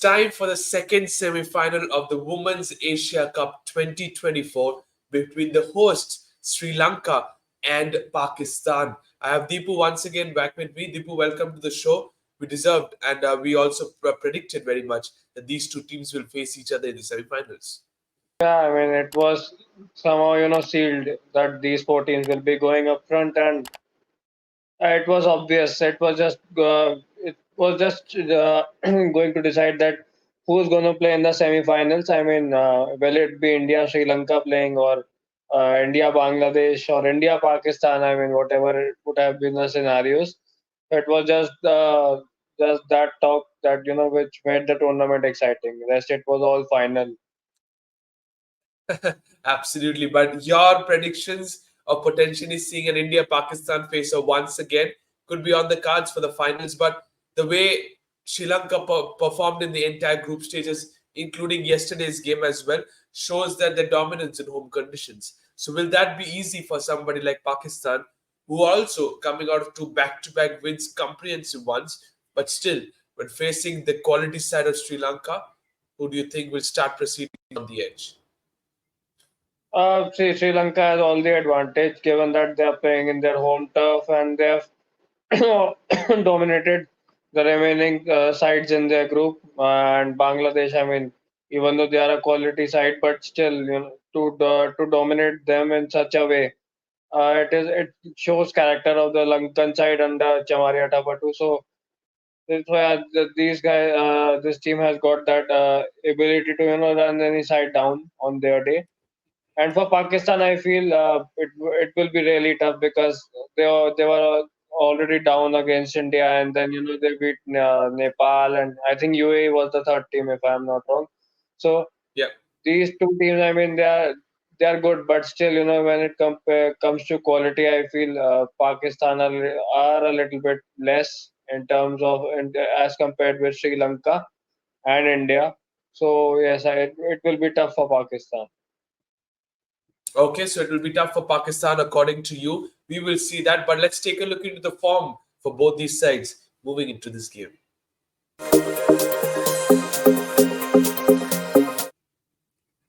time for the second semi-final of the Women's Asia Cup 2024 between the hosts Sri Lanka and Pakistan. I have Deepu once again back with me. Deepu, welcome to the show. We deserved and we also predicted very much that these two teams will face each other in the semi-finals. Yeah, I mean, it was somehow, sealed that these four teams will be going up front, and it was obvious. It was just going to decide that who's going to play in the semi-finals. I mean, will it be India, Sri Lanka playing, or India, Bangladesh, or India, Pakistan? I mean, whatever it would have been the scenarios. It was just that talk that which made the tournament exciting. Rest, it was all final. Absolutely. But your predictions of potentially seeing an India Pakistan face off once again could be on the cards for the finals. But the way Sri Lanka performed in the entire group stages, including yesterday's game as well, shows that their dominance in home conditions. So, will that be easy for somebody like Pakistan, who are also coming out of two back to back wins, comprehensive ones, but still, when facing the quality side of Sri Lanka, who do you think will start proceeding on the edge? See, Sri Lanka has all the advantage given that they are playing in their home turf and they have dominated the remaining sides in their group. And Bangladesh, I mean, even though they are a quality side, but still, to dominate them in such a way, it shows character of the Lankan side under Chamaria Tapatu. So that's why this team has got that ability to run any side down on their day. And for Pakistan, I feel it will be really tough because they were already down against India, and then they beat Nepal, and I think UAE was the third team if I'm not wrong. So Yeah. these two teams, I mean, they are good, but still, when it comes to quality, I feel Pakistan are a little bit less in terms of as compared with Sri Lanka and India. So yes, it will be tough for Pakistan. Okay, so it will be tough for Pakistan according to you. We will see that, but let's take a look into the form for both these sides moving into this game.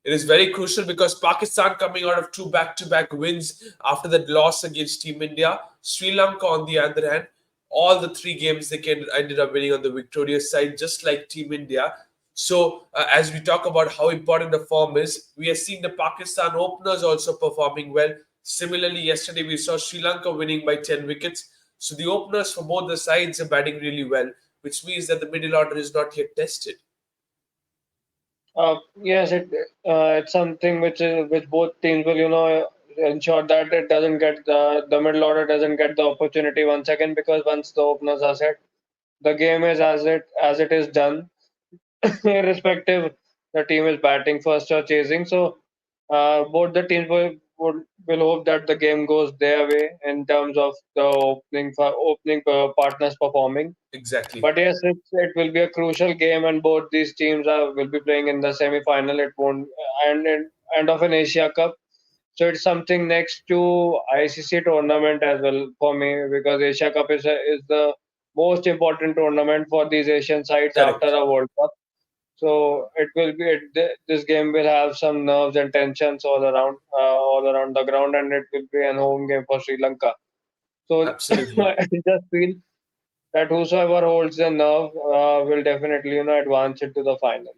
It is very crucial because Pakistan coming out of two back-to-back wins after that loss against Team India. Sri Lanka, on the other hand, all the three games they ended up winning on the victorious side, just like Team India. So, as we talk about how important the form is, we are seeing the Pakistan openers also performing well. Similarly, yesterday we saw Sri Lanka winning by 10 wickets. So, the openers for both the sides are batting really well, which means that the middle order is not yet tested. Yes, it's something which both teams will ensure that it doesn't get the middle order doesn't get the opportunity once again, because once the openers are set, the game is as it is done, irrespective the team is batting first or chasing. So both the teams will hope that the game goes their way in terms of the opening partners performing. Exactly. But yes, it will be a crucial game, and both these teams will be playing in the semi-final. It won't and end of an Asia Cup, so it's something next to ICC tournament as well for me, because Asia Cup is the most important tournament for these Asian sides after Correct. a World Cup. So it will be this game will have some nerves and tensions all around the ground, and it will be an home game for Sri Lanka. So Absolutely. I just feel that whosoever holds the nerve will definitely advance it to the final.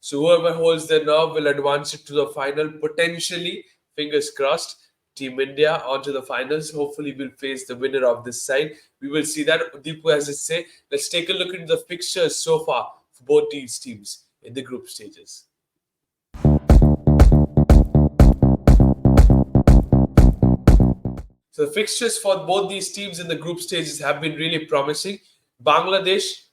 So whoever holds the nerve will advance it to the final. Potentially, fingers crossed, Team India onto the finals. Hopefully, we'll face the winner of this side. We will see that. Deepu has to say. Let's take a look into the fixtures so far for both these teams in the group stages. So the fixtures for both these teams in the group stages have been really promising. Bangladesh,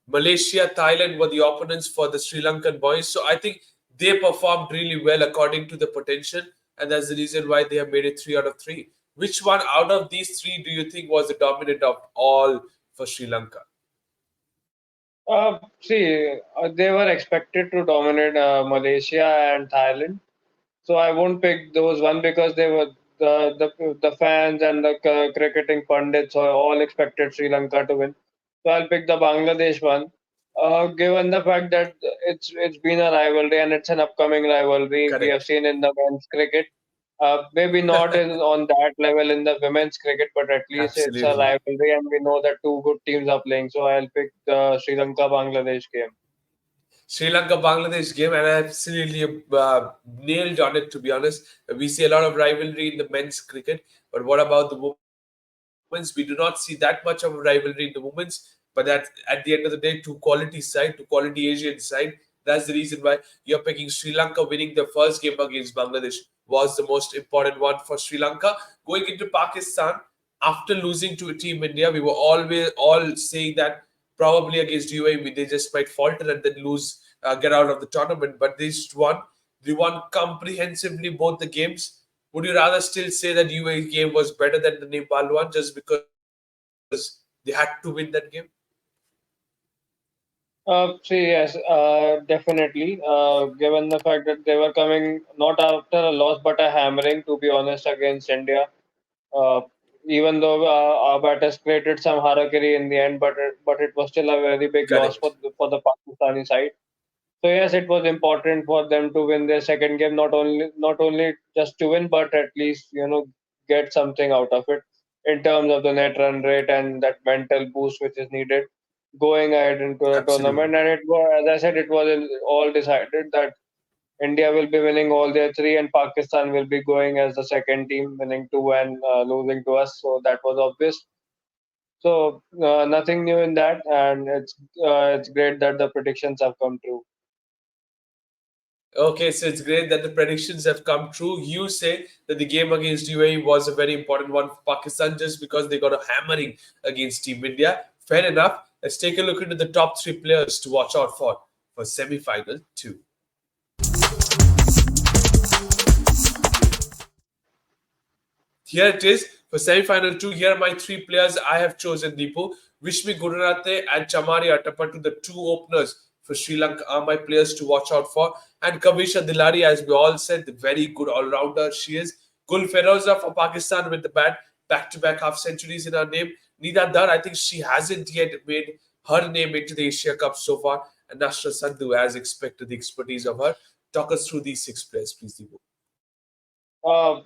Malaysia, Thailand were the opponents for the Sri Lankan boys. So I think they performed really well according to the potential, and that's the reason why they have made it 3 out of 3. Which one out of these three do you think was the dominant of all for Sri Lanka? See, they were expected to dominate Malaysia and Thailand, so I won't pick those one because they were the fans and the cricketing pundits are all expected Sri Lanka to win. So I'll pick the Bangladesh one. Given the fact that it's been a rivalry and it's an upcoming rivalry, we have Correct. seen in the men's cricket. Maybe not on that level in the women's cricket, but at least it's a Absolutely. rivalry, and we know that two good teams are playing. So I'll pick the Sri Lanka Bangladesh game. Sri Lanka Bangladesh game, and I absolutely nailed on it, to be honest. We see a lot of rivalry in the men's cricket, but what about the women's? We do not see that much of a rivalry in the women's, but at the end of the day, two quality side, two quality Asian side. That's the reason why you're picking Sri Lanka winning their first game against Bangladesh was the most important one for Sri Lanka. Going into Pakistan after losing to Team India, we were always all saying that probably against UAE they just might falter and then lose, get out of the tournament. But they won comprehensively both the games. Would you rather still say that UAE game was better than the Nepal one just because they had to win that game? See, yes, definitely. Given the fact that they were coming not after a loss but a hammering, to be honest, against India. Uh, Even though our batters created some harakiri in the end, but it was still a very big loss Correct. for the Pakistani side. So yes, it was important for them to win their second game, not only just to win, but at least get something out of it in terms of the net run rate and that mental boost which is needed going ahead into the Absolutely. tournament. And it was, as I said, it was all decided that India will be winning all their three, and Pakistan will be going as the second team, winning two and losing to us. So that was obvious. So nothing new in that, and it's great that the predictions have come true. Okay, so it's great that the predictions have come true. You say that the game against UAE was a very important one for Pakistan just because they got a hammering against Team India. Fair enough. Let's take a look into the top three players to watch out for semi-final two. Here it is for semi-final two. Here are my three players I have chosen, Deepu. Vishmi Gurunathe and Chamari Atapattu, the two openers for Sri Lanka, are my players to watch out for. And Kavisha Dilari, as we all said, the very good all-rounder she is. Gul Feroza for Pakistan with the bat, back-to-back half centuries in her name. Nida Dar, I think she hasn't yet made her name into the Asia Cup so far. And Nashra Sandhu, as expected, the expertise of her. Talk us through these six players, please, Deepu.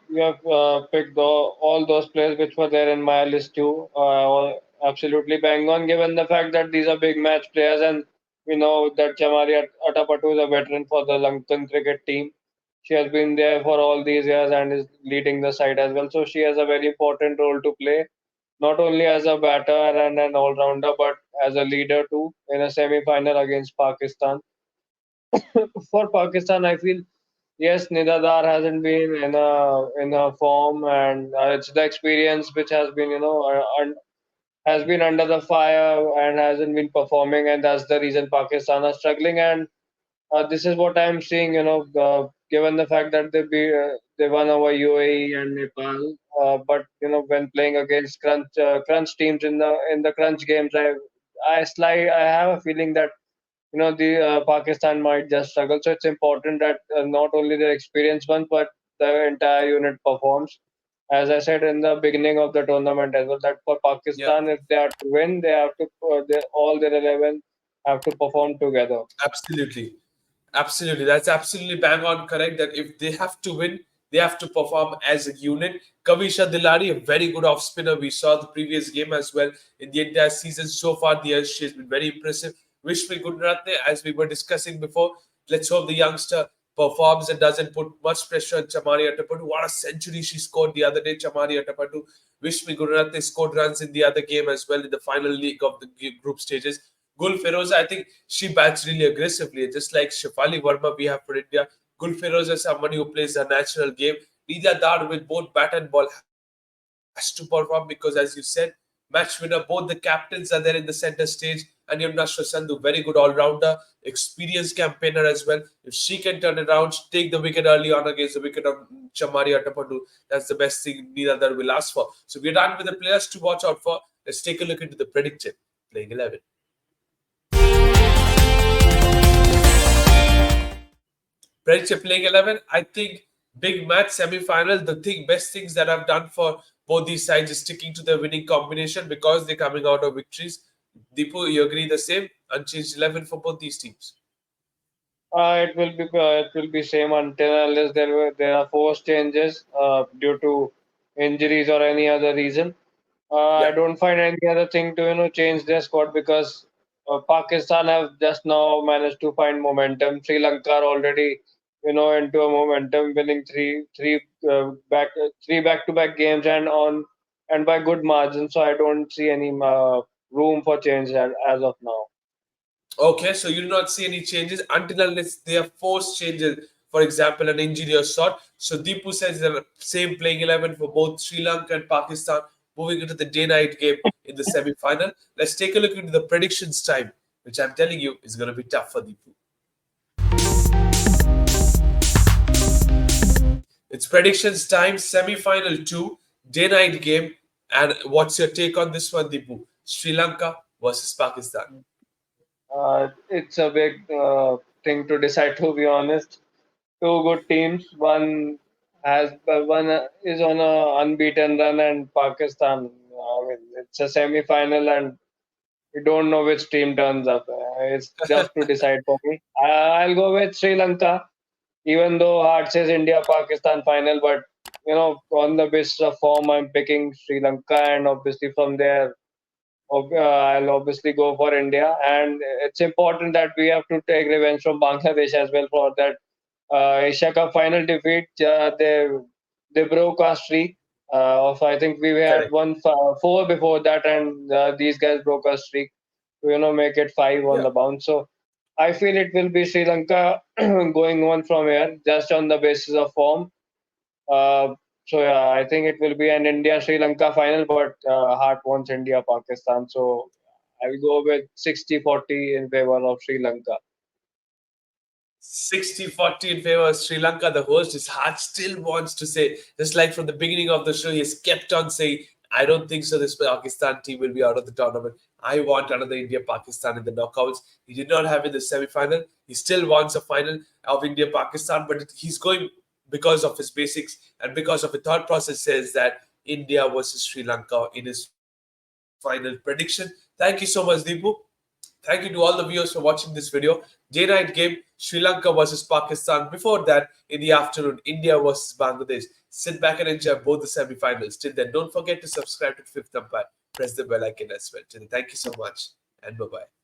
You have picked all those players which were there in my list too. Absolutely bang on, given the fact that these are big match players, and we know that Chamari Atapattu is a veteran for the Lankan cricket team. She has been there for all these years and is leading the side as well. So she has a very important role to play, not only as a batter and an all-rounder, but as a leader too in a semi-final against Pakistan. For Pakistan, I feel yes, Nidadar hasn't been in a form, and it's the experience which has been has been under the fire and hasn't been performing, and that's the reason Pakistan are struggling. And this is what I'm seeing. Given the fact that they won over UAE and Nepal, but when playing against crunch teams in the crunch games, I have a feeling that the Pakistan might just struggle. So it's important that not only the experienced ones, but the entire unit performs. As I said in the beginning of the tournament as well, that for Yeah. Pakistan, if they are to win, they have to all their 11 have to perform together. Absolutely. Absolutely. That's absolutely bang on correct that if they have to win, they have to perform as a unit. Kavisha Dilari, a very good off spinner. We saw the previous game as well in the entire season so far. The year she has been very impressive. Vishmi Gunratne, as we were discussing before, let's hope the youngster performs and doesn't put much pressure on Chamari Atapattu. What a century she scored the other day, Chamari Atapattu. Vishmi Gunratne scored runs in the other game as well in the final league of the group stages. Gul Feroza, I think she bats really aggressively, just like Shafali Verma we have for India. Gul Feroza is somebody who plays a natural game. Nida Dar with both bat and ball has to perform because, as you said, match winner, both the captains are there in the center stage. And you have Nashra Sandhu, very good all rounder, experienced campaigner as well. If she can turn it around, take the wicket early on against the wicket of Chamari Atapadu, that's the best thing Nida Dar will ask for. So we're done with the players to watch out for. Let's take a look into the predicted playing 11. Prediction playing 11. I think big match semi-final. The best things that I've done for both these sides is sticking to the winning combination because they're coming out of victories. Deepu, you agree the same? unchanged 11 for both these teams? It will be same until unless there are forced changes due to injuries or any other reason. I Yeah. don't find any other thing to change their squad because Pakistan have just now managed to find momentum. Sri Lanka are already into a momentum, winning three back-to-back games and by good margin. So I don't see any room for change as of now. Okay, so you do not see any changes until unless they are forced changes, for example, an injury or sort. So Deepu says the same playing 11 for both Sri Lanka and Pakistan moving into the day-night game in the semi-final. Let's take a look into the predictions time, which I'm telling you is going to be tough for Deepu. It's predictions time, semi-final 2, day-night game. And what's your take on this one, Deepu? Sri Lanka versus Pakistan. It's a big thing to decide, to be honest. Two good teams. One is on a unbeaten run, and Pakistan. I mean, it's a semi-final, and we don't know which team turns up. It's just to decide for me. I'll go with Sri Lanka, even though heart says India Pakistan final. But on the basis of form, I'm picking Sri Lanka, and obviously from there, I'll obviously go for India. And it's important that we have to take revenge from Bangladesh as well for that Asia Cup final defeat. They broke our streak of, I think we had Correct. won four before that, and these guys broke our streak to make it five on Yeah. the bounce. So I feel it will be Sri Lanka going on from here just on the basis of form. Uh, so yeah, I think it will be an India Sri Lanka final, but heart wants India Pakistan. So I will go with 60-40 in favor of Sri Lanka. 60-40 in favor of Sri Lanka. The host, his heart still wants to say, just like from the beginning of the show, he has kept on saying, I don't think so. This Pakistan team will be out of the tournament. I want another India Pakistan in the knockouts. He did not have in the semi final. He still wants a final of India Pakistan, but he's going because of his basics and because of a thought process says that India versus Sri Lanka in his final prediction. Thank you so much, Deepu. Thank you to all the viewers for watching this video. Day-night game, Sri Lanka versus Pakistan. Before that, in the afternoon, India versus Bangladesh. Sit back and enjoy both the semi-finals. Till then, don't forget to subscribe to Fifth Umpire. Press the bell icon as well. Till then, thank you so much and bye-bye.